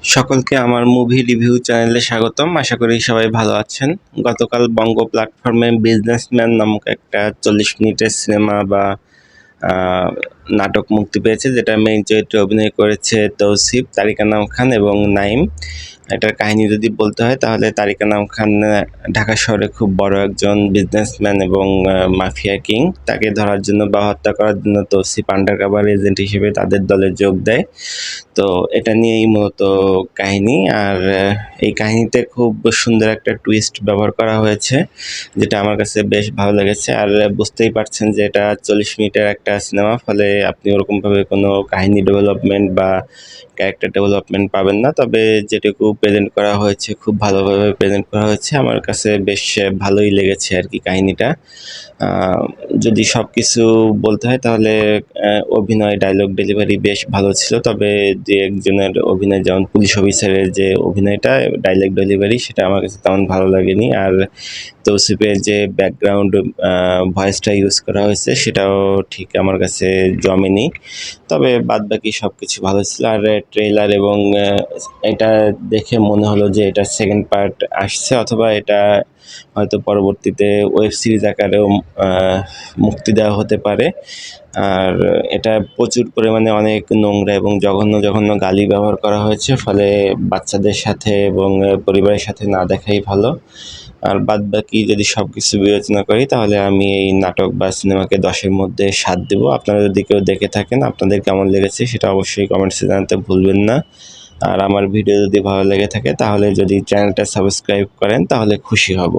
সকলকে আমার movie review চ্যানেলে স্বাগতম। আশা করি সবাই ভালো আছেন। গতকাল বঙ্গ প্ল্যাটফর্মে বিজনেসম্যান নামক একটা 40 মিনিটের সিনেমা বা নাটক মুক্তি পেয়েছে, যেটা মেইন চরিত্রে অভিনয় করেছে তৌসিফ, তারিক আনাম খান এবং নাইম। এটার কাহিনী যদি বলতে হয় তাহলে তারিক আনাম খান ঢাকা শহরে খুব বড় একজন বিজনেসম্যান এবং মাফিয়া কিং। তাকে ধরার জন্য বা হত্যা করার জন্য তৌসিফ আন্ডারকভার এজেন্ট হিসেবে তাদের দলে যোগ দেয়। তো এটা নিয়েই মূলত কাহিনী। আর এই কাহিনীতে খুব সুন্দর একটা টুইস্ট ব্যবহার করা হয়েছে, যেটা আমার কাছে বেশ ভালো লেগেছে। আর বুঝতেই পারছেন যে এটা 40 মিনিটের একটা সিনেমা, ফলে আপনি ওরকমভাবে কোনো কাহিনী ডেভেলপমেন্ট বা ক্যারেক্টার ডেভেলপমেন্ট পাবেন না। তবে যেটুকু প্রেজেন্ট করা হয়েছে খুব ভালোভাবে প্রেজেন্ট করা হয়েছে। আমার কাছে বেশ ভালোই লেগেছে আর কি কাহিনীটা। যদি সব কিছু বলতে হয় তাহলে অভিনয়, ডায়লগ ডেলিভারি বেশ ভালো ছিল। তবে যে একজনের অভিনয়, যেমন পুলিশ অফিসারের যে অভিনয়টা, ডায়লগ ডেলিভারি, সেটা আমার কাছে তেমন ভালো লাগেনি। আর তৌসিফের যে ব্যাকগ্রাউন্ড ভয়েসটা ইউজ করা হয়েছে সেটাও ঠিক আমার কাছে জমেনি। তবে বাদবাকি সব কিছু ভালো ছিল। আর ট্রেলার এবং এটা দেখে মনে হলো যে এটা সেকেন্ড পার্ট আসছে, অথবা এটা হয়তো পরবর্তীতে ওয়েব সিরিজ আকারেও মুক্তি দেওয়া হতে পারে। আর এটা প্রচুর পরিমাণে অনেক নোংরা এবং জঘন্য জঘন্য গালি ব্যবহার করা হয়েছে, ফলে বাচ্চাদের সাথে এবং পরিবারের সাথে না দেখাই ভালো। আর বাদবাকি যদি সব কিছু বিবেচনা করি তাহলে আমি এই নাটক বা সিনেমাকে 10-এর মধ্যে 7 দেব। আপনারা যদি কেউ দেখে থাকেন, আপনাদের কেমন লেগেছে সেটা অবশ্যই কমেন্টসে জানাতে ভুলবেন না। আর আমার ভিডিও যদি ভালো লেগে থাকে তাহলে যদি চ্যানেলটা সাবস্ক্রাইব করেন তাহলে খুশি হব।